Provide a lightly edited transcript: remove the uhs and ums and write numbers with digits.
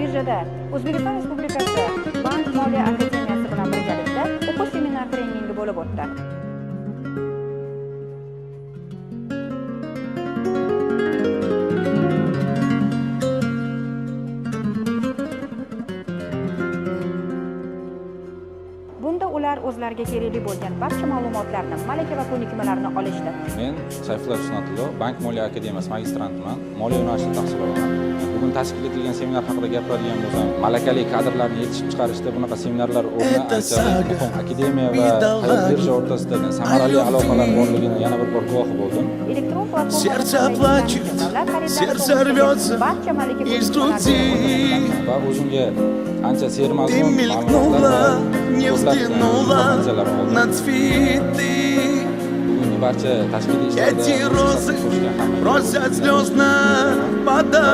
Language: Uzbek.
birjada O'zbekiston Respublikasi Bank Moliya akademiyasi bilan birgalikda o'quv seminar treningi bo'lib o'tdi. Bunda ular o'zlariga kerakli bo'lgan barcha ma'lumotlarni, malaka va ko'nikmalarini olishdi. Men Sayfulla Husnatullo, Bank Moliya akademiyasi magistrantiman. Moliya yo'nalishida tahsil olaman. Bugun tashkil etilgan seminar haqida gapiradigan bo'lsam, malakali kadrlarni yetishib chiqarishda bunaqa seminarlar o'rni ancha muhim. Akademiya va birja o'rtasida samarali aloqalar borligini yana bir bor guvohi bo'ldim. Elektron platformada serдце рвется из груди. Va o'zimga ancha sermazmun ma'lumotlar не взглянула на цветы. Barcha tashkiliy ishlarda Эти розы просят слезно подать.